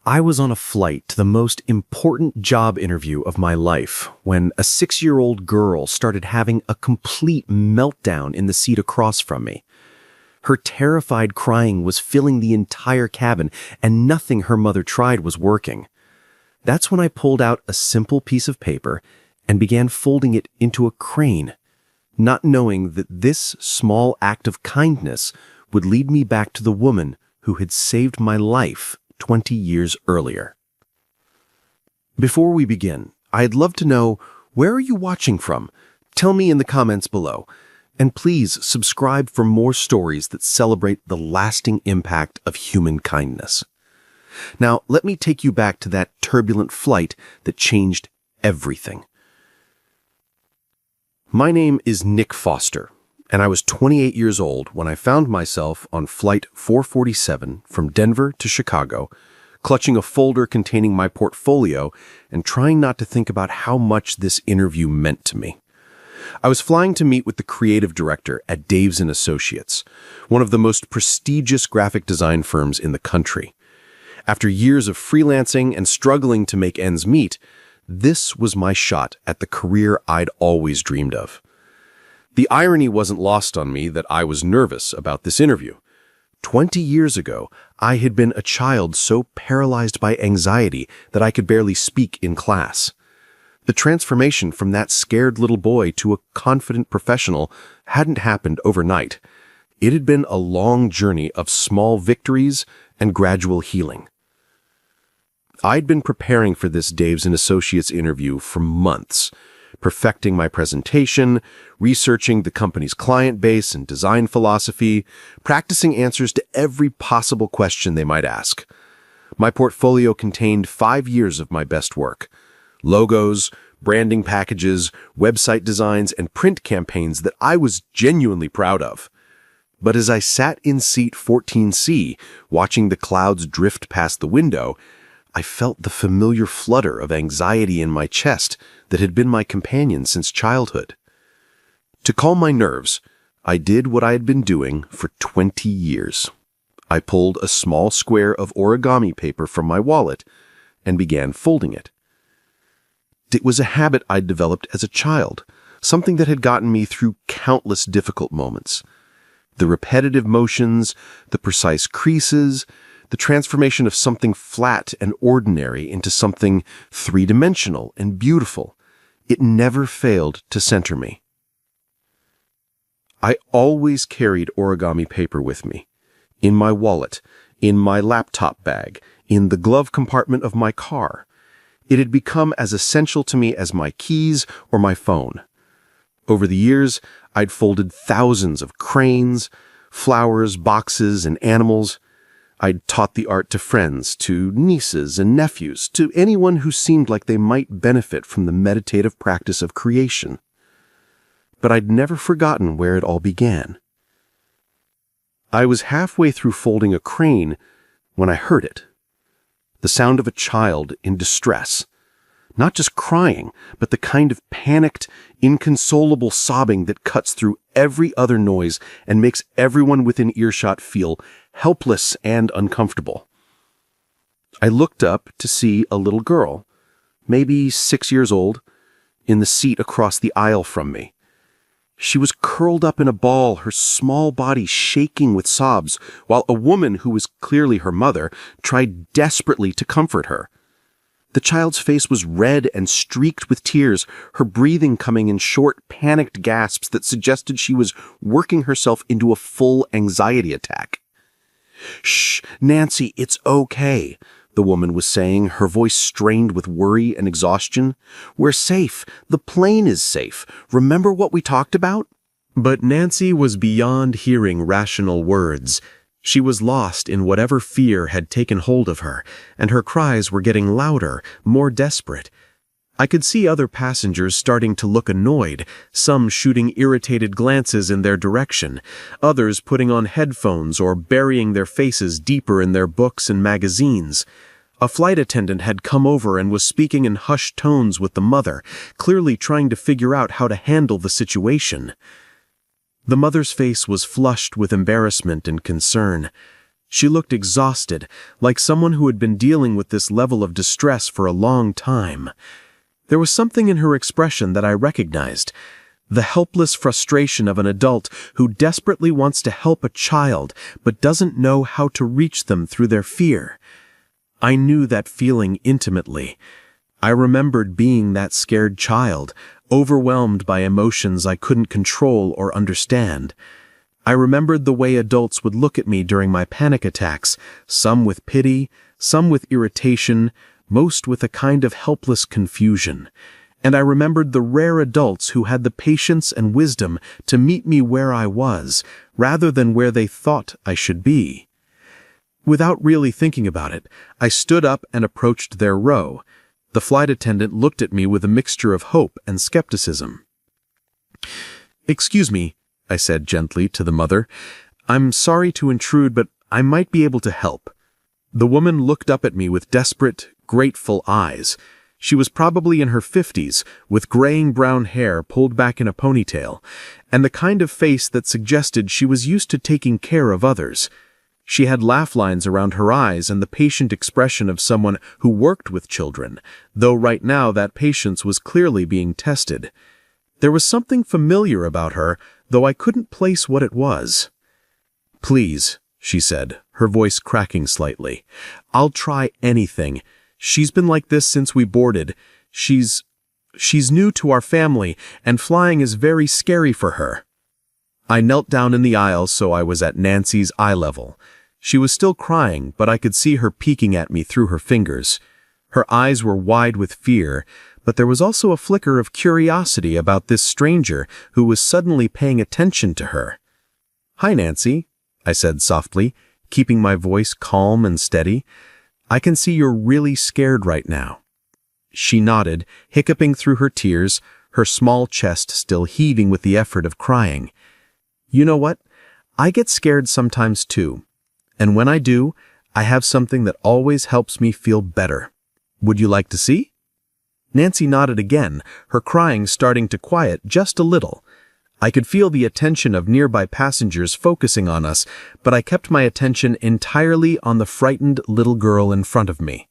I was on a flight to the most important job interview of my life when a 6-year-old girl started having a complete meltdown in the seat across from me. Her terrified crying was filling the entire cabin, and nothing her mother tried was working. That's when I pulled out a simple piece of paper and began folding it into a crane, not knowing that this small act of kindness would lead me back to the woman who had saved my life 20 years earlier. Before we begin, I'd love to know, where are you watching from? Tell me in the comments below. And please subscribe for more stories that celebrate the lasting impact of human kindness. Now, let me take you back to that turbulent flight that changed everything. My name is Nick Foster, and I was 28 years old when I found myself on Flight 447 from Denver to Chicago, clutching a folder containing my portfolio and trying not to think about how much this interview meant to me. I was flying to meet with the creative director at Daves & Associates, one of the most prestigious graphic design firms in the country. After years of freelancing and struggling to make ends meet, this was my shot at the career I'd always dreamed of. The irony wasn't lost on me that I was nervous about this interview. 20 years ago, I had been a child so paralyzed by anxiety that I could barely speak in class. The transformation from that scared little boy to a confident professional hadn't happened overnight. It had been a long journey of small victories and gradual healing. I'd been preparing for this Daves & Associates interview for months, perfecting my presentation, researching the company's client base and design philosophy, practicing answers to every possible question they might ask. My portfolio contained 5 years of my best work: logos, branding packages, website designs, and print campaigns that I was genuinely proud of. But as I sat in seat 14C, watching the clouds drift past the window, I felt the familiar flutter of anxiety in my chest that had been my companion since childhood. To calm my nerves, I did what I had been doing for 20 years. I pulled a small square of origami paper from my wallet and began folding it. It was a habit I'd developed as a child, something that had gotten me through countless difficult moments. The repetitive motions, the precise creases, the transformation of something flat and ordinary into something three-dimensional and beautiful. It never failed to center me. I always carried origami paper with me, in my wallet, in my laptop bag, in the glove compartment of my car. It had become as essential to me as my keys or my phone. Over the years, I'd folded thousands of cranes, flowers, boxes, and animals. I'd taught the art to friends, to nieces and nephews, to anyone who seemed like they might benefit from the meditative practice of creation. But I'd never forgotten where it all began. I was halfway through folding a crane when I heard it. The sound of a child in distress. Not just crying, but the kind of panicked, inconsolable sobbing that cuts through every other noise and makes everyone within earshot feel helpless and uncomfortable. I looked up to see a little girl, maybe 6 years old, in the seat across the aisle from me. She was curled up in a ball, her small body shaking with sobs, while a woman who was clearly her mother tried desperately to comfort her. The child's face was red and streaked with tears, her breathing coming in short, panicked gasps that suggested she was working herself into a full anxiety attack. "Shh, Nancy, it's okay," the woman was saying, her voice strained with worry and exhaustion. "We're safe. The plane is safe. Remember what we talked about?" But Nancy was beyond hearing rational words. She was lost in whatever fear had taken hold of her, and her cries were getting louder, more desperate. I could see other passengers starting to look annoyed, some shooting irritated glances in their direction, others putting on headphones or burying their faces deeper in their books and magazines. A flight attendant had come over and was speaking in hushed tones with the mother, clearly trying to figure out how to handle the situation. The mother's face was flushed with embarrassment and concern. She looked exhausted, like someone who had been dealing with this level of distress for a long time. There was something in her expression that I recognized, the helpless frustration of an adult who desperately wants to help a child but doesn't know how to reach them through their fear. I knew that feeling intimately. I remembered being that scared child, overwhelmed by emotions I couldn't control or understand. I remembered the way adults would look at me during my panic attacks, some with pity, some with irritation, most with a kind of helpless confusion. And I remembered the rare adults who had the patience and wisdom to meet me where I was, rather than where they thought I should be. Without really thinking about it, I stood up and approached their row. The flight attendant looked at me with a mixture of hope and skepticism. "Excuse me," I said gently to the mother. "I'm sorry to intrude, but I might be able to help." The woman looked up at me with desperate, grateful eyes. She was probably in her 50s, with graying brown hair pulled back in a ponytail, and the kind of face that suggested she was used to taking care of others. She had laugh lines around her eyes and the patient expression of someone who worked with children, though right now that patience was clearly being tested. There was something familiar about her, though I couldn't place what it was. "Please," she said, her voice cracking slightly. "I'll try anything. She's been like this since we boarded. She's new to our family, and flying is very scary for her." I knelt down in the aisle so I was at Nancy's eye level. She was still crying, but I could see her peeking at me through her fingers. Her eyes were wide with fear, but there was also a flicker of curiosity about this stranger who was suddenly paying attention to her. "Hi, Nancy," I said softly, keeping my voice calm and steady. "I can see you're really scared right now." She nodded, hiccuping through her tears, her small chest still heaving with the effort of crying. "You know what? I get scared sometimes too. And when I do, I have something that always helps me feel better. Would you like to see?" Nancy nodded again, her crying starting to quiet just a little. I could feel the attention of nearby passengers focusing on us, but I kept my attention entirely on the frightened little girl in front of me.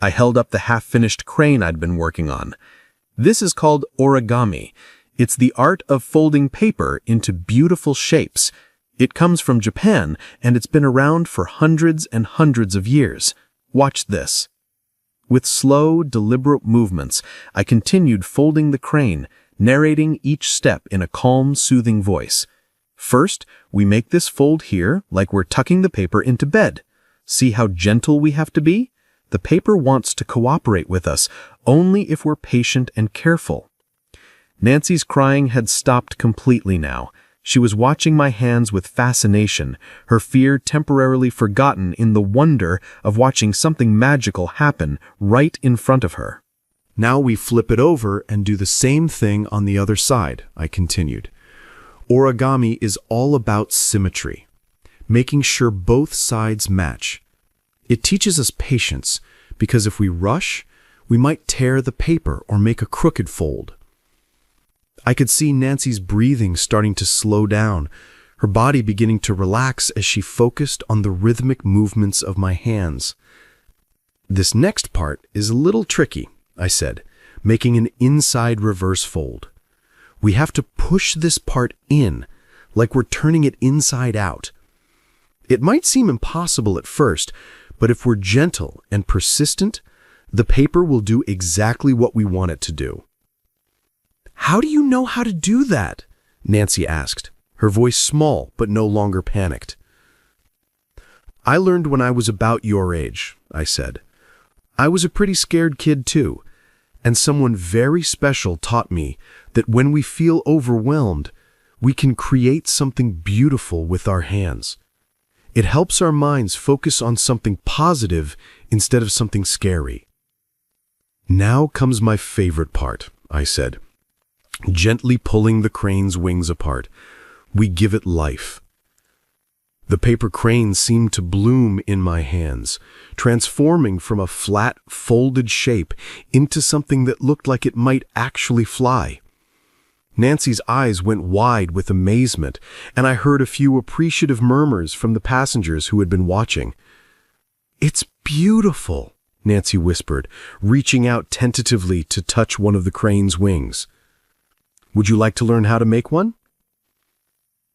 I held up the half-finished crane I'd been working on. This is called origami. It's the art of folding paper into beautiful shapes. It comes from Japan, and it's been around for hundreds and hundreds of years. Watch this. With slow, deliberate movements, I continued folding the crane, narrating each step in a calm, soothing voice. First, we make this fold here like we're tucking the paper into bed. See how gentle we have to be? The paper wants to cooperate with us only if we're patient and careful. Nancy's crying had stopped completely now. She was watching my hands with fascination, her fear temporarily forgotten in the wonder of watching something magical happen right in front of her. "Now we flip it over and do the same thing on the other side," I continued. "Origami is all about symmetry, making sure both sides match. It teaches us patience, because if we rush, we might tear the paper or make a crooked fold." I could see Nancy's breathing starting to slow down, her body beginning to relax as she focused on the rhythmic movements of my hands. "This next part is a little tricky," I said, making an inside reverse fold. "We have to push this part in, like we're turning it inside out. It might seem impossible at first, but if we're gentle and persistent, the paper will do exactly what we want it to do." "How do you know how to do that?" Nancy asked, her voice small but no longer panicked. "I learned when I was about your age," I said. "I was a pretty scared kid too, and someone very special taught me that when we feel overwhelmed, we can create something beautiful with our hands. It helps our minds focus on something positive instead of something scary." "Now comes my favorite part," I said, gently pulling the crane's wings apart. "We give it life." The paper crane seemed to bloom in my hands, transforming from a flat, folded shape into something that looked like it might actually fly. Nancy's eyes went wide with amazement, and I heard a few appreciative murmurs from the passengers who had been watching. "It's beautiful," Nancy whispered, reaching out tentatively to touch one of the crane's wings. "Would you like to learn how to make one?"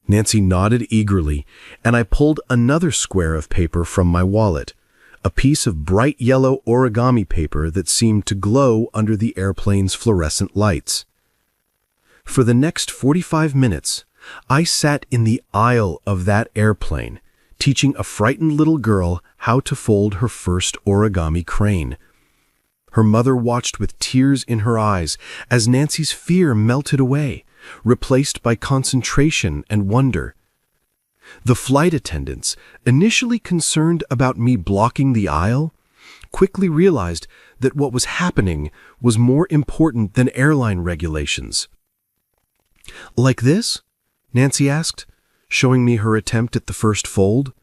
Nancy nodded eagerly, and I pulled another square of paper from my wallet, a piece of bright yellow origami paper that seemed to glow under the airplane's fluorescent lights. For the next 45 minutes, I sat in the aisle of that airplane, teaching a frightened little girl how to fold her first origami crane. Her mother watched with tears in her eyes as Nancy's fear melted away, replaced by concentration and wonder. The flight attendants, initially concerned about me blocking the aisle, quickly realized that what was happening was more important than airline regulations. "Like this?" Nancy asked, showing me her attempt at the first fold.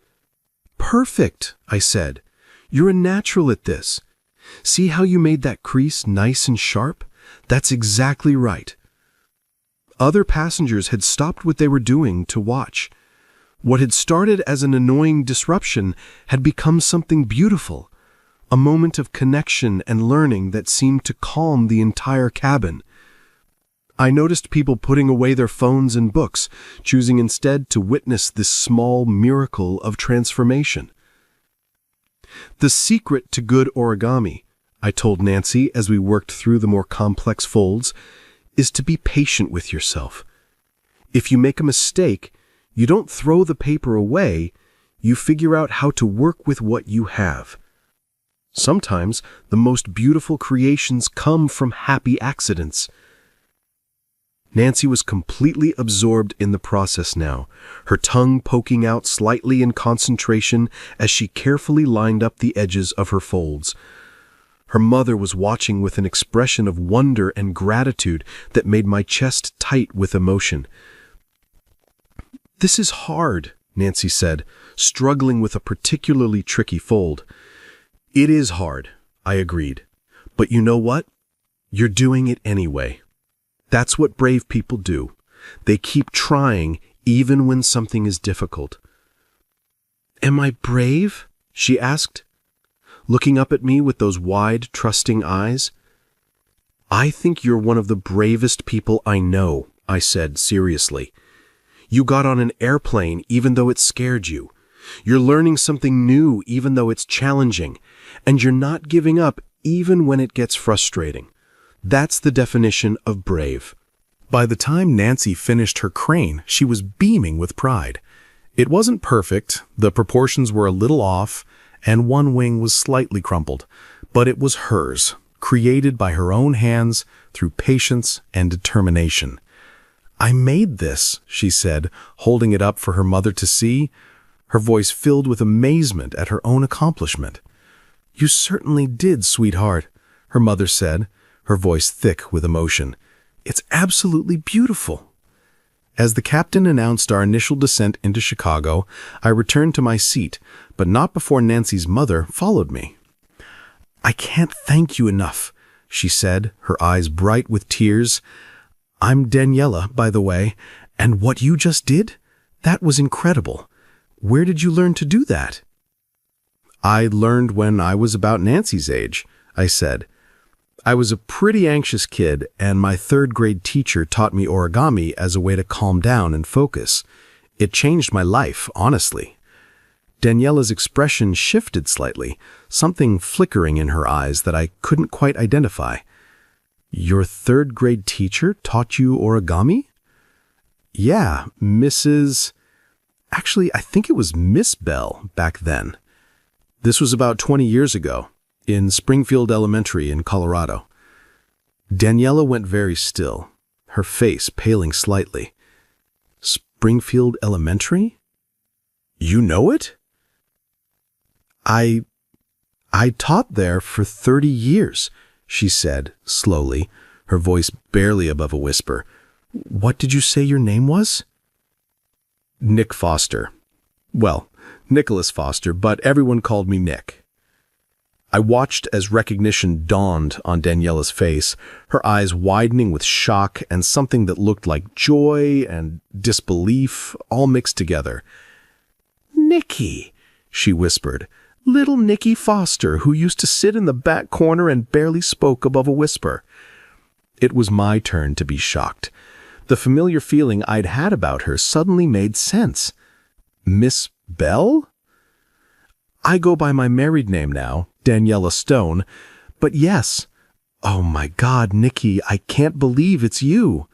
"Perfect," I said. "You're a natural at this. See how you made that crease nice and sharp? That's exactly right." Other passengers had stopped what they were doing to watch. What had started as an annoying disruption had become something beautiful, a moment of connection and learning that seemed to calm the entire cabin. I noticed people putting away their phones and books, choosing instead to witness this small miracle of transformation. "The secret to good origami," I told Nancy as we worked through the more complex folds, "is to be patient with yourself. If you make a mistake, you don't throw the paper away, you figure out how to work with what you have. Sometimes the most beautiful creations come from happy accidents." Nancy was completely absorbed in the process now, her tongue poking out slightly in concentration as she carefully lined up the edges of her folds. Her mother was watching with an expression of wonder and gratitude that made my chest tight with emotion. "This is hard," Nancy said, struggling with a particularly tricky fold. "It is hard," I agreed. "But you know what? You're doing it anyway. That's what brave people do. They keep trying even when something is difficult." "Am I brave?" she asked, looking up at me with those wide, trusting eyes. "I think you're one of the bravest people I know," I said seriously. "You got on an airplane even though it scared you. You're learning something new even though it's challenging, and you're not giving up even when it gets frustrating. That's the definition of brave." By the time Nancy finished her crane, she was beaming with pride. It wasn't perfect, the proportions were a little off, and one wing was slightly crumpled, but it was hers, created by her own hands through patience and determination. "I made this," she said, holding it up for her mother to see, her voice filled with amazement at her own accomplishment. "You certainly did, sweetheart," her mother said, her voice thick with emotion. "It's absolutely beautiful." As the captain announced our initial descent into Chicago, I returned to my seat, but not before Nancy's mother followed me. "I can't thank you enough," she said, her eyes bright with tears. "I'm Daniela, by the way, and what you just did? That was incredible. Where did you learn to do that?" "I learned when I was about Nancy's age," I said. "I was a pretty anxious kid, and my third-grade teacher taught me origami as a way to calm down and focus. It changed my life, honestly." Daniela's expression shifted slightly, something flickering in her eyes that I couldn't quite identify. "Your third-grade teacher taught you origami?" "Yeah, Mrs. Actually, I think it was Miss Bell back then. This was about 20 years ago, in Springfield Elementary in Colorado." Daniela went very still, her face paling slightly. "Springfield Elementary? You know it?" I taught there for 30 years, she said slowly, her voice barely above a whisper. "What did you say your name was?" "Nick Foster. Well, Nicholas Foster, but everyone called me Nick." I watched as recognition dawned on Daniela's face, her eyes widening with shock and something that looked like joy and disbelief all mixed together. "Nikki," she whispered. "Little Nikki Foster, who used to sit in the back corner and barely spoke above a whisper." It was my turn to be shocked. The familiar feeling I'd had about her suddenly made sense. Miss Bell? I go by my married name now, Daniela Stone, but yes. Oh my God, Nikki, I can't believe it's you.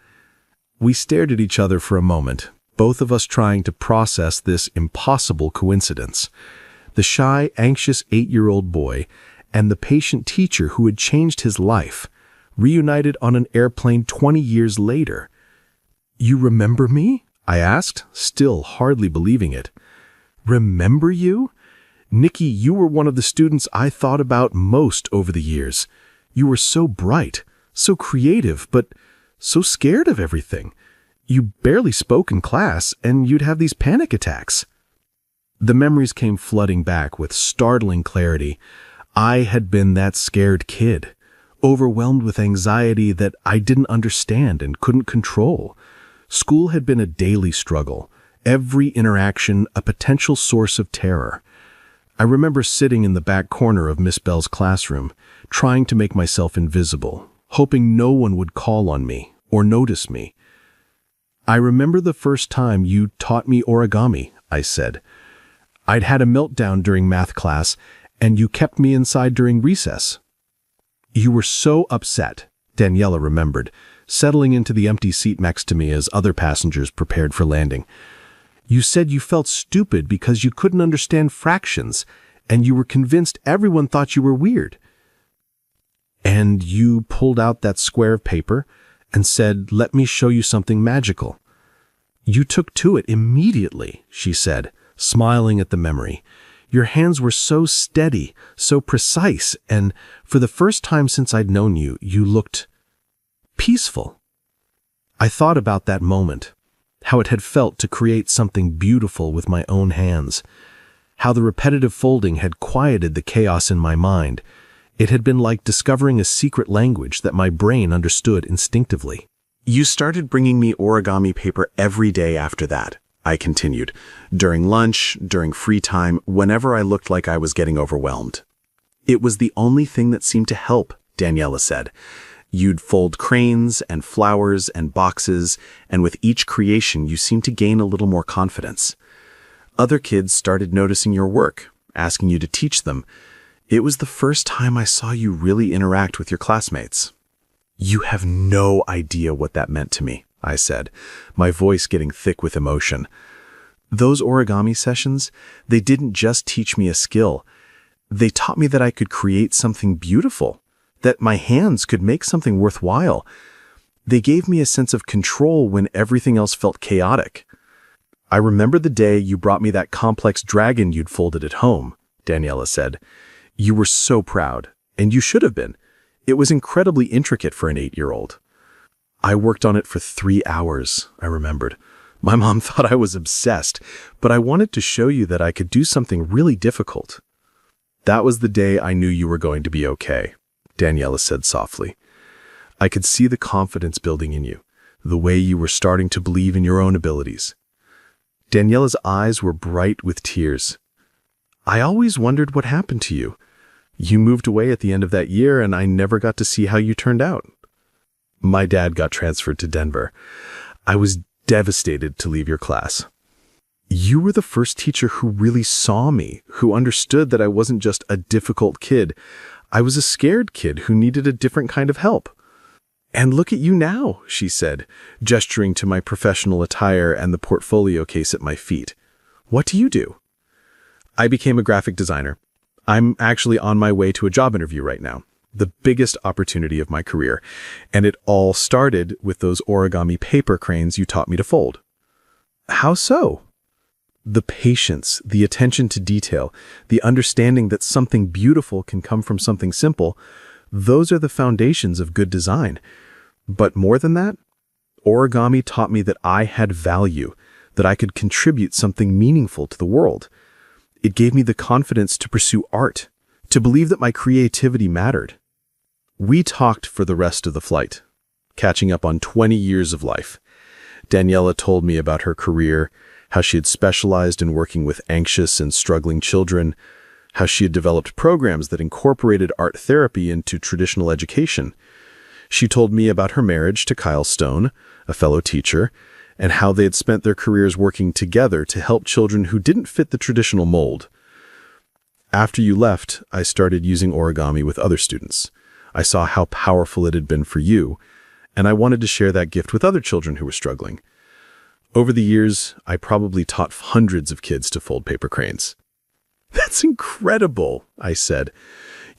We stared at each other for a moment, both of us trying to process this impossible coincidence. The shy, anxious 8-year-old boy and the patient teacher who had changed his life, reunited on an airplane 20 years later. "You remember me?" I asked, still hardly believing it. "Remember you? Nikki, you were one of the students I thought about most over the years. You were so bright, so creative, but so scared of everything. You barely spoke in class, and you'd have these panic attacks." The memories came flooding back with startling clarity. I had been that scared kid, overwhelmed with anxiety that I didn't understand and couldn't control. School had been a daily struggle, every interaction a potential source of terror. I remember sitting in the back corner of Miss Bell's classroom, trying to make myself invisible, hoping no one would call on me or notice me. "I remember the first time you taught me origami," I said. "I'd had a meltdown during math class, and you kept me inside during recess." "You were so upset," Daniela remembered, settling into the empty seat next to me as other passengers prepared for landing. "You said you felt stupid because you couldn't understand fractions, and you were convinced everyone thought you were weird. And you pulled out that square of paper and said, 'Let me show you something magical.' You took to it immediately," she said, smiling at the memory. "Your hands were so steady, so precise, and for the first time since I'd known you, you looked peaceful." I thought about that moment, how it had felt to create something beautiful with my own hands, how the repetitive folding had quieted the chaos in my mind. It had been like discovering a secret language that my brain understood instinctively. "You started bringing me origami paper every day after that," I continued, "during lunch, during free time, whenever I looked like I was getting overwhelmed. It was the only thing that seemed to help," Daniela said. "You'd fold cranes and flowers and boxes, and with each creation you seemed to gain a little more confidence. Other kids started noticing your work, asking you to teach them. It was the first time I saw you really interact with your classmates." "You have no idea what that meant to me," I said, my voice getting thick with emotion. "Those origami sessions, they didn't just teach me a skill. They taught me that I could create something beautiful, that my hands could make something worthwhile. They gave me a sense of control when everything else felt chaotic. I remember the day you brought me that complex dragon you'd folded at home," Daniela said. "You were so proud, and you should have been. It was incredibly intricate for an 8-year-old. I worked on it for 3 hours," I remembered. "My mom thought I was obsessed, but I wanted to show you that I could do something really difficult." "That was the day I knew you were going to be okay," Daniela said softly. "I could see the confidence building in you, the way you were starting to believe in your own abilities." Daniela's eyes were bright with tears. "I always wondered what happened to you. You moved away at the end of that year, and I never got to see how you turned out." "My dad got transferred to Denver. I was devastated to leave your class." "You were the first teacher who really saw me, who understood that I wasn't just a difficult kid. I was a scared kid who needed a different kind of help. And look at you now," she said, gesturing to my professional attire and the portfolio case at my feet. "What do you do?" "I became a graphic designer. I'm actually on my way to a job interview right now, the biggest opportunity of my career, and it all started with those origami paper cranes you taught me to fold." "How so?" "The patience, the attention to detail, the understanding that something beautiful can come from something simple, those are the foundations of good design. But more than that, origami taught me that I had value, that I could contribute something meaningful to the world. It gave me the confidence to pursue art, to believe that my creativity mattered. We talked for the rest of the flight, catching up on 20 years of life. Daniela told me about her career, how she had specialized in working with anxious and struggling children, how she had developed programs that incorporated art therapy into traditional education. She told me about her marriage to Kyle Stone, a fellow teacher, and how they had spent their careers working together to help children who didn't fit the traditional mold. After you left, I started using origami with other students. I saw how powerful it had been for you, and I wanted to share that gift with other children who were struggling. Over the years, I probably taught hundreds of kids to fold paper cranes. "That's incredible," I said.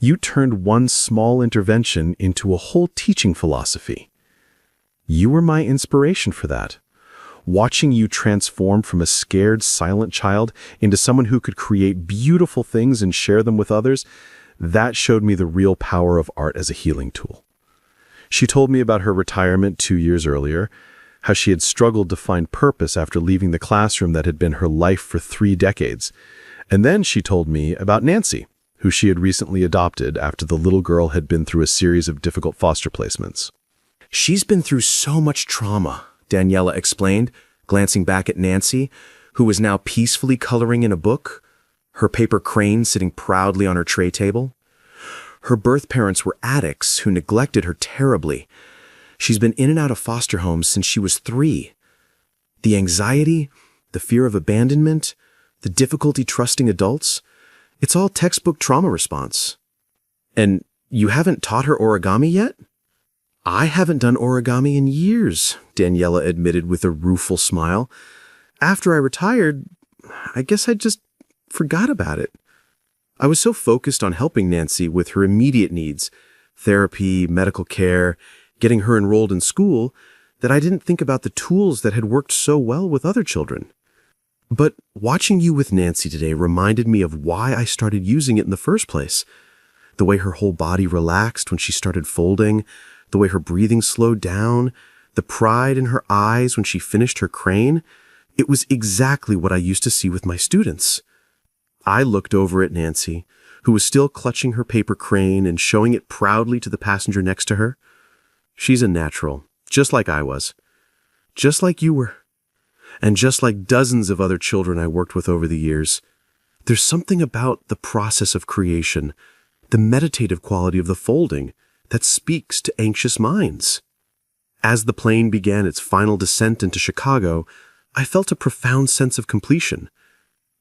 "You turned one small intervention into a whole teaching philosophy." You were my inspiration for that. Watching you transform from a scared, silent child into someone who could create beautiful things and share them with others, that showed me the real power of art as a healing tool. She told me about her retirement 2 years earlier, how she had struggled to find purpose after leaving the classroom that had been her life for 3 decades. And then she told me about Nancy, who she had recently adopted after the little girl had been through a series of difficult foster placements. "She's been through so much trauma," Daniela explained, glancing back at Nancy, who was now peacefully coloring in a book, her paper crane sitting proudly on her tray table. Her birth parents were addicts who neglected her terribly. She's been in and out of foster homes since she was 3. The anxiety, the fear of abandonment, the difficulty trusting adults, it's all textbook trauma response. "And you haven't taught her origami yet?" "I haven't done origami in years," Daniela admitted with a rueful smile. "After I retired, I guess I just forgot about it. I was so focused on helping Nancy with her immediate needs, therapy, medical care, getting her enrolled in school, that I didn't think about the tools that had worked so well with other children. But watching you with Nancy today reminded me of why I started using it in the first place. The way her whole body relaxed when she started folding, the way her breathing slowed down, the pride in her eyes when she finished her crane. It was exactly what I used to see with my students." I looked over at Nancy, who was still clutching her paper crane and showing it proudly to the passenger next to her. "She's a natural, just like I was. Just like you were. And just like dozens of other children I worked with over the years. There's something about the process of creation, the meditative quality of the folding, that speaks to anxious minds." As the plane began its final descent into Chicago, I felt a profound sense of completion,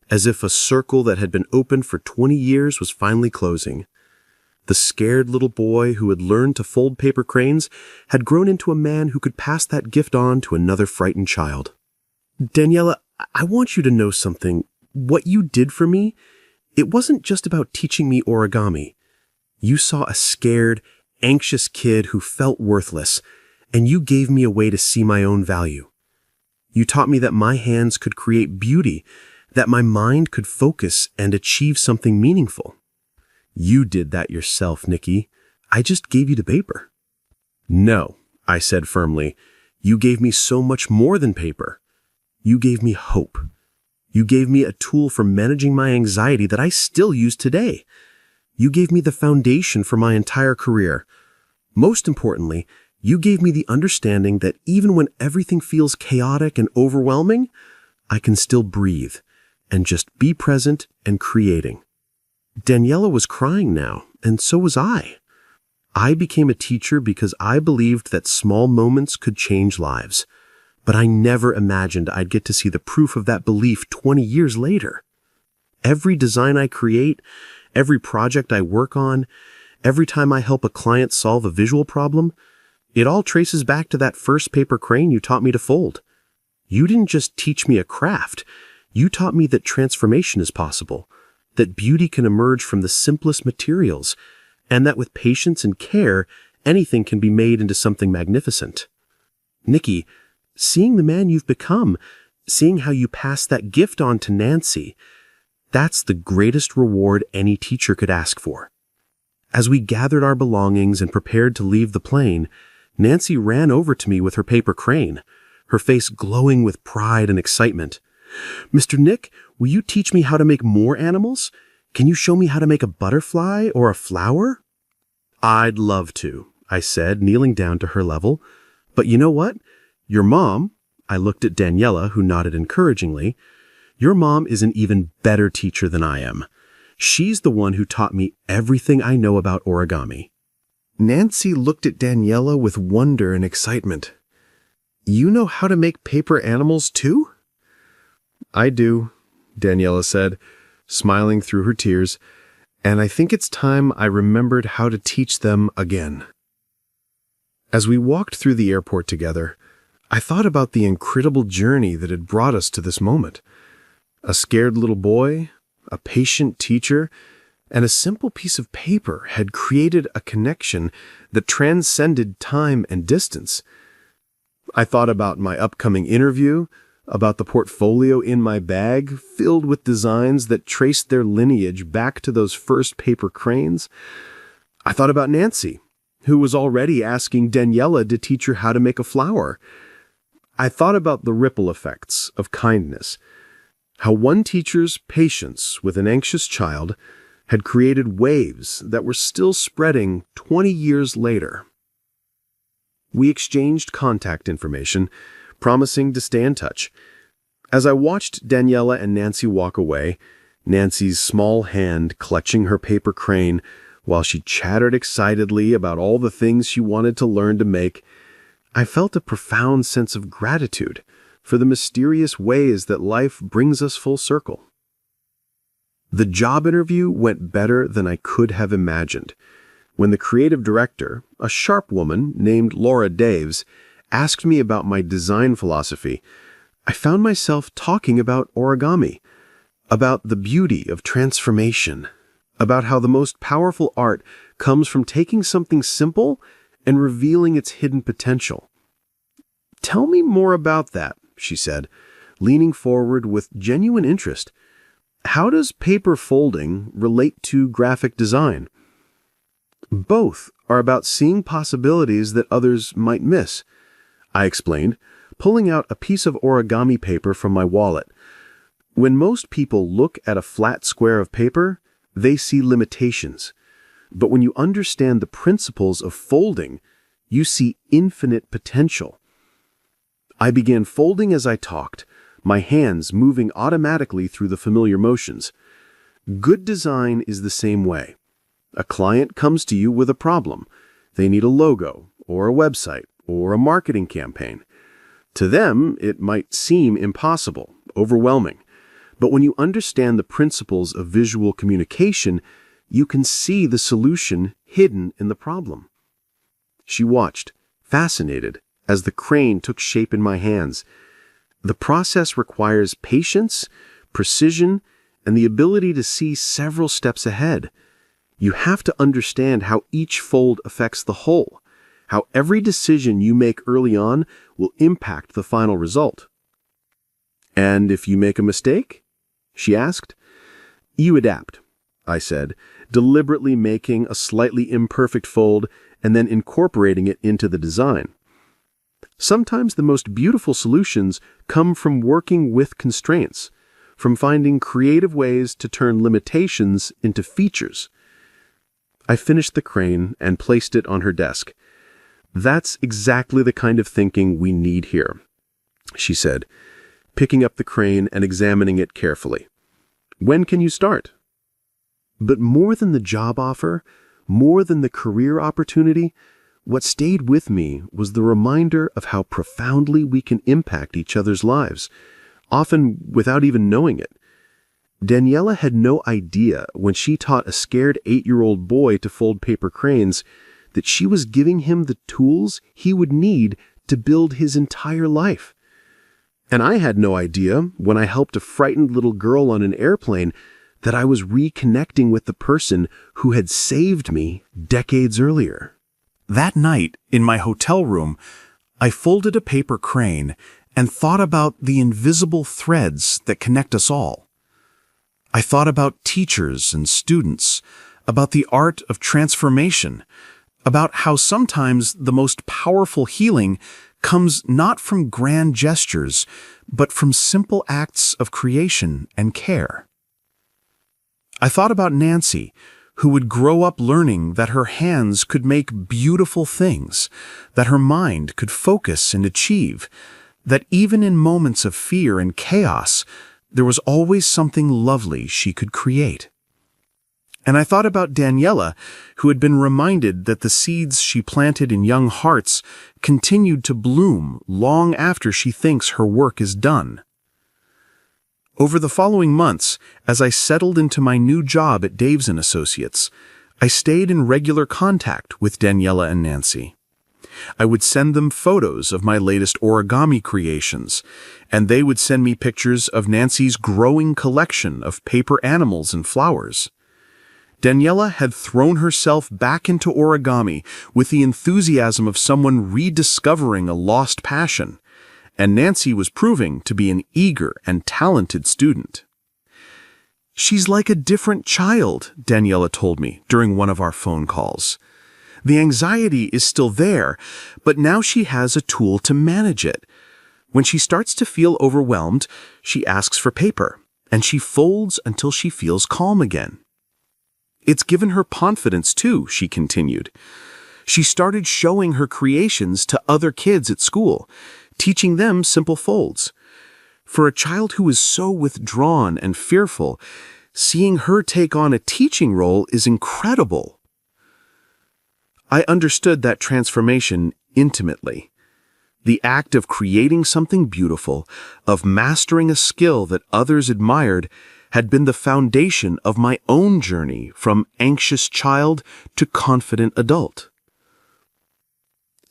as if a circle that had been open for 20 years was finally closing. The scared little boy who had learned to fold paper cranes had grown into a man who could pass that gift on to another frightened child. "Daniela, I want you to know something. What you did for me, it wasn't just about teaching me origami. You saw a scared, anxious kid who felt worthless, and you gave me a way to see my own value. You taught me that my hands could create beauty, that my mind could focus and achieve something meaningful. You did that yourself, Nikki. I just gave you the paper." "No," I said firmly. "You gave me so much more than paper. You gave me hope. You gave me a tool for managing my anxiety that I still use today. You gave me the foundation for my entire career. Most importantly, you gave me the understanding that even when everything feels chaotic and overwhelming, I can still breathe and just be present and creating." Daniela was crying now, and so was I. I became a teacher because I believed that small moments could change lives, but I never imagined I'd get to see the proof of that belief 20 years later. Every design I create, every project I work on, every time I help a client solve a visual problem, it all traces back to that first paper crane you taught me to fold. You didn't just teach me a craft, you taught me that transformation is possible, that beauty can emerge from the simplest materials, and that with patience and care, anything can be made into something magnificent. Nikki, seeing the man you've become, seeing how you pass that gift on to Nancy, that's the greatest reward any teacher could ask for. As we gathered our belongings and prepared to leave the plane, Nancy ran over to me with her paper crane, her face glowing with pride and excitement. "Mr. Nick, will you teach me how to make more animals? Can you show me how to make a butterfly or a flower?" "I'd love to," I said, kneeling down to her level. "But you know what? Your mom," I looked at Daniela, who nodded encouragingly, "your mom is an even better teacher than I am. She's the one who taught me everything I know about origami." Nancy looked at Daniela with wonder and excitement. "You know how to make paper animals too?" "I do," Daniela said, smiling through her tears, "and I think it's time I remembered how to teach them again." As we walked through the airport together, I thought about the incredible journey that had brought us to this moment. A scared little boy, a patient teacher, and a simple piece of paper had created a connection that transcended time and distance. I thought about my upcoming interview, about the portfolio in my bag filled with designs that traced their lineage back to those first paper cranes. I thought about Nancy, who was already asking Daniela to teach her how to make a flower. I thought about the ripple effects of kindness, how one teacher's patience with an anxious child had created waves that were still spreading 20 years later. We exchanged contact information, promising to stay in touch. As I watched Daniela and Nancy walk away, Nancy's small hand clutching her paper crane while she chattered excitedly about all the things she wanted to learn to make, I felt a profound sense of gratitude for the mysterious ways that life brings us full circle. The job interview went better than I could have imagined. When the creative director, a sharp woman named Laura Daves, asked me about my design philosophy, I found myself talking about origami, about the beauty of transformation, about how the most powerful art comes from taking something simple and revealing its hidden potential. "Tell me more about that," she said, leaning forward with genuine interest. "How does paper folding relate to graphic design?" "Both are about seeing possibilities that others might miss," I explained, pulling out a piece of origami paper from my wallet. When most people look at a flat square of paper, they see limitations. But when you understand the principles of folding, you see infinite potential. I began folding as I talked, my hands moving automatically through the familiar motions. Good design is the same way. A client comes to you with a problem. They need a logo, or a website, or a marketing campaign. To them, it might seem impossible, overwhelming. But when you understand the principles of visual communication, you can see the solution hidden in the problem. She watched, fascinated, as the crane took shape in my hands. The process requires patience, precision, and the ability to see several steps ahead. You have to understand how each fold affects the whole, how every decision you make early on will impact the final result. "And if you make a mistake?" she asked. "You adapt," I said, deliberately making a slightly imperfect fold and then incorporating it into the design. Sometimes the most beautiful solutions come from working with constraints, from finding creative ways to turn limitations into features. I finished the crane and placed it on her desk. "That's exactly the kind of thinking we need here," she said, picking up the crane and examining it carefully. "When can you start?" But more than the job offer, more than the career opportunity, what stayed with me was the reminder of how profoundly we can impact each other's lives, often without even knowing it. Daniela had no idea when she taught a scared 8-year-old boy to fold paper cranes that she was giving him the tools he would need to build his entire life. And I had no idea when I helped a frightened little girl on an airplane that I was reconnecting with the person who had saved me decades earlier. That night, in my hotel room, I folded a paper crane and thought about the invisible threads that connect us all. I thought about teachers and students, about the art of transformation, about how sometimes the most powerful healing comes not from grand gestures, but from simple acts of creation and care. I thought about Nancy, who would grow up learning that her hands could make beautiful things, that her mind could focus and achieve, that even in moments of fear and chaos, there was always something lovely she could create. And I thought about Daniela, who had been reminded that the seeds she planted in young hearts continued to bloom long after she thinks her work is done. Over the following months, as I settled into my new job at Daves & Associates, I stayed in regular contact with Daniela and Nancy. I would send them photos of my latest origami creations, and they would send me pictures of Nancy's growing collection of paper animals and flowers. Daniela had thrown herself back into origami with the enthusiasm of someone rediscovering a lost passion, and Nancy was proving to be an eager and talented student. "She's like a different child," Daniela told me during one of our phone calls. "The anxiety is still there, but now she has a tool to manage it. When she starts to feel overwhelmed, she asks for paper, and she folds until she feels calm again. It's given her confidence too," she continued. "She started showing her creations to other kids at school, teaching them simple folds. For a child who is so withdrawn and fearful, seeing her take on a teaching role is incredible." I understood that transformation intimately. The act of creating something beautiful, of mastering a skill that others admired, had been the foundation of my own journey from anxious child to confident adult.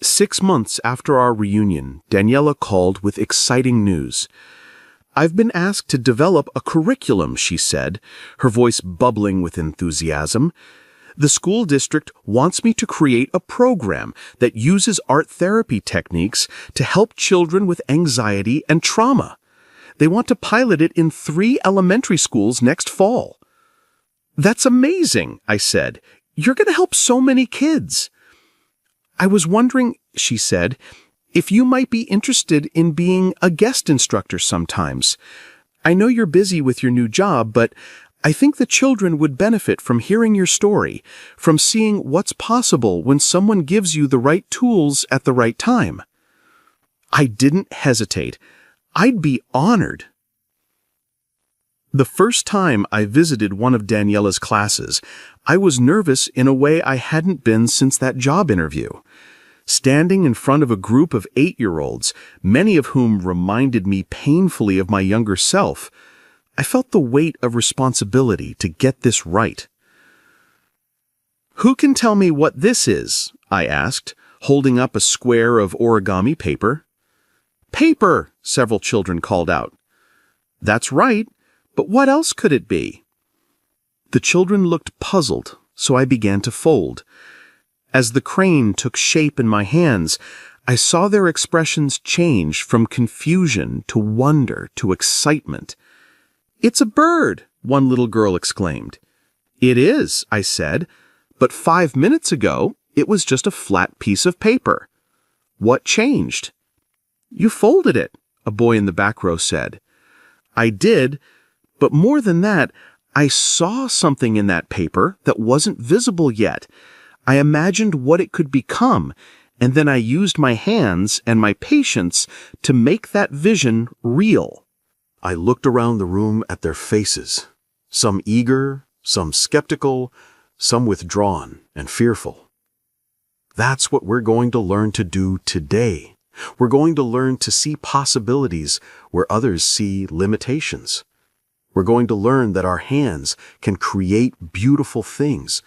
6 months after our reunion, Daniela called with exciting news. "I've been asked to develop a curriculum," she said, her voice bubbling with enthusiasm. "The school district wants me to create a program that uses art therapy techniques to help children with anxiety and trauma. They want to pilot it in 3 elementary schools next fall." "That's amazing," I said. "You're going to help so many kids." "I was wondering," she said, "if you might be interested in being a guest instructor sometimes. I know you're busy with your new job, but I think the children would benefit from hearing your story, from seeing what's possible when someone gives you the right tools at the right time." I didn't hesitate. I'd be honored. The first time I visited one of Daniela's classes, I was nervous in a way I hadn't been since that job interview. Standing in front of a group of 8-year-olds, many of whom reminded me painfully of my younger self, I felt the weight of responsibility to get this right. "Who can tell me what this is?" I asked, holding up a square of origami paper. "Paper," several children called out. "That's right, but what else could it be?" The children looked puzzled, so I began to fold. As the crane took shape in my hands, I saw their expressions change from confusion to wonder to excitement. "It's a bird," one little girl exclaimed. "It is," I said, "but 5 minutes ago, it was just a flat piece of paper. What changed?" "You folded it," a boy in the back row said. "I did, but more than that, I saw something in that paper that wasn't visible yet. I imagined what it could become, and then I used my hands and my patience to make that vision real." I looked around the room at their faces, some eager, some skeptical, some withdrawn and fearful. That's what we're going to learn to do today. We're going to learn to see possibilities where others see limitations. We're going to learn that our hands can create beautiful things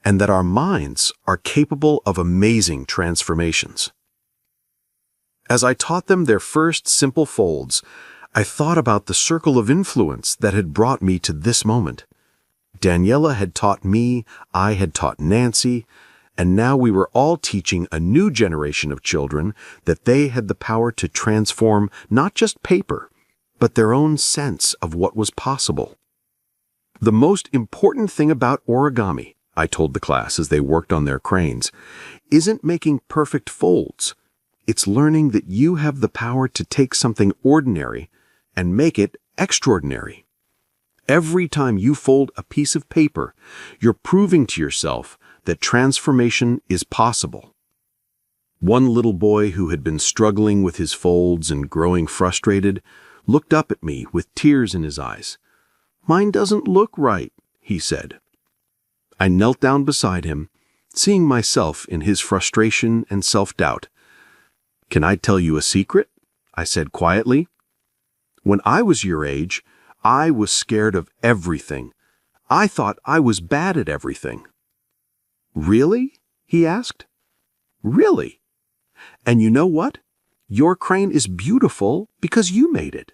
and that our minds are capable of amazing transformations. As I taught them their first simple folds, I thought about the circle of influence that had brought me to this moment. Daniela had taught me, I had taught Nancy, and now we were all teaching a new generation of children that they had the power to transform not just paper, but their own sense of what was possible. "The most important thing about origami," I told the class as they worked on their cranes, "isn't making perfect folds. It's learning that you have the power to take something ordinary and make it extraordinary. Every time you fold a piece of paper, you're proving to yourself that transformation is possible. One little boy who had been struggling with his folds and growing frustrated looked up at me with tears in his eyes. "Mine doesn't look right," he said. I knelt down beside him, seeing myself in his frustration and self-doubt. "Can I tell you a secret?" I said quietly. "When I was your age, I was scared of everything. I thought I was bad at everything." "Really?" he asked. "Really. And you know what? Your crane is beautiful because you made it.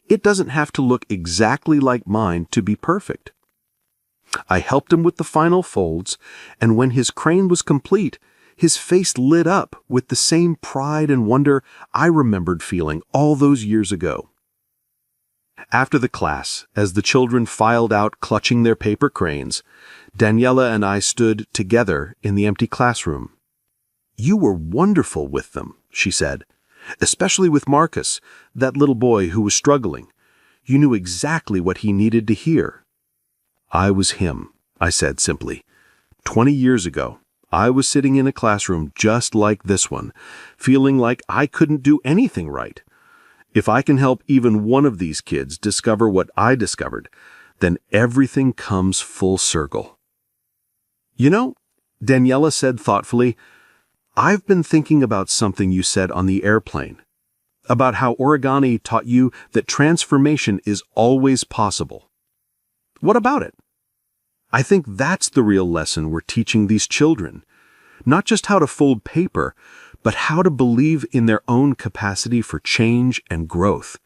It doesn't have to look exactly like mine to be perfect." I helped him with the final folds, and when his crane was complete, his face lit up with the same pride and wonder I remembered feeling all those years ago. After the class, as the children filed out clutching their paper cranes, Daniela and I stood together in the empty classroom. "You were wonderful with them," she said, "especially with Marcus, that little boy who was struggling. You knew exactly what he needed to hear." "I was him," I said simply. 20 years ago, I was sitting in a classroom just like this one, feeling like I couldn't do anything right. If I can help even one of these kids discover what I discovered, then everything comes full circle." "You know," Daniela said thoughtfully, "I've been thinking about something you said on the airplane, about how Origami taught you that transformation is always possible. What about it? I think that's the real lesson we're teaching these children. Not just how to fold paper, but how to believe in their own capacity for change and growth.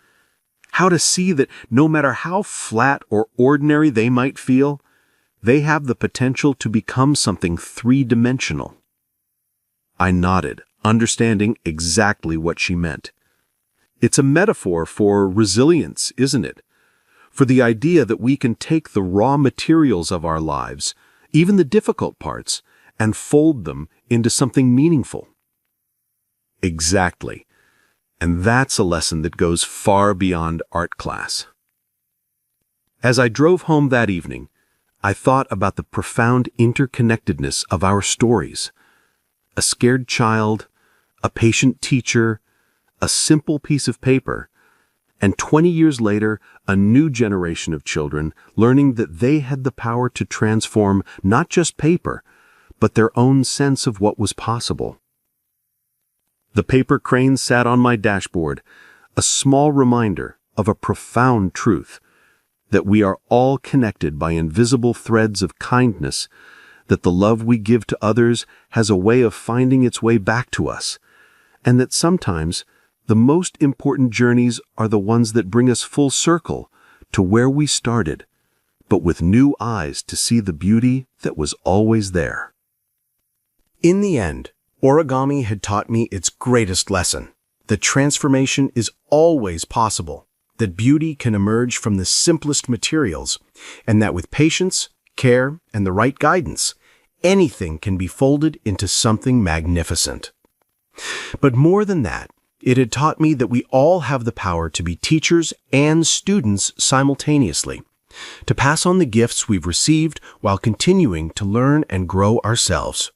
How to see that no matter how flat or ordinary they might feel, they have the potential to become something three-dimensional." I nodded, understanding exactly what she meant. It's a metaphor for resilience, isn't it? For the idea that we can take the raw materials of our lives, even the difficult parts, and fold them into something meaningful. Exactly. And that's a lesson that goes far beyond art class. As I drove home that evening, I thought about the profound interconnectedness of our stories. A scared child, a patient teacher, a simple piece of paper, and 20 years later, a new generation of children learning that they had the power to transform not just paper, but their own sense of what was possible. The paper crane sat on my dashboard, a small reminder of a profound truth, that we are all connected by invisible threads of kindness, that the love we give to others has a way of finding its way back to us, and that sometimes the most important journeys are the ones that bring us full circle to where we started, but with new eyes to see the beauty that was always there. In the end, Origami had taught me its greatest lesson, that transformation is always possible, that beauty can emerge from the simplest materials, and that with patience, care, and the right guidance, anything can be folded into something magnificent. But more than that, it had taught me that we all have the power to be teachers and students simultaneously, to pass on the gifts we've received while continuing to learn and grow ourselves.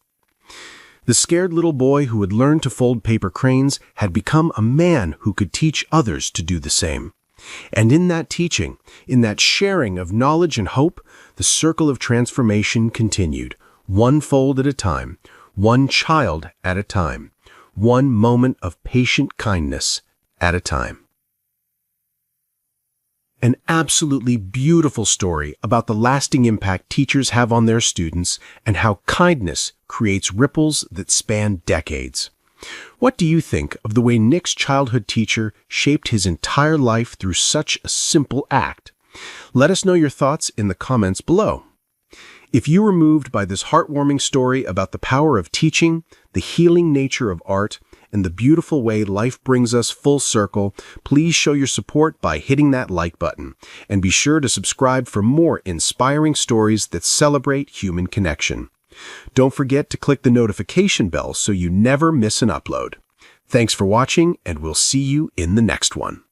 The scared little boy who had learned to fold paper cranes had become a man who could teach others to do the same. And in that teaching, in that sharing of knowledge and hope, the circle of transformation continued, one fold at a time, one child at a time, one moment of patient kindness at a time. An absolutely beautiful story about the lasting impact teachers have on their students and how kindness creates ripples that span decades. What do you think of the way Nick's childhood teacher shaped his entire life through such a simple act? Let us know your thoughts in the comments below. If you were moved by this heartwarming story about the power of teaching, the healing nature of art, and the beautiful way life brings us full circle, please show your support by hitting that like button. And be sure to subscribe for more inspiring stories that celebrate human connection. Don't forget to click the notification bell so you never miss an upload. Thanks for watching, and we'll see you in the next one.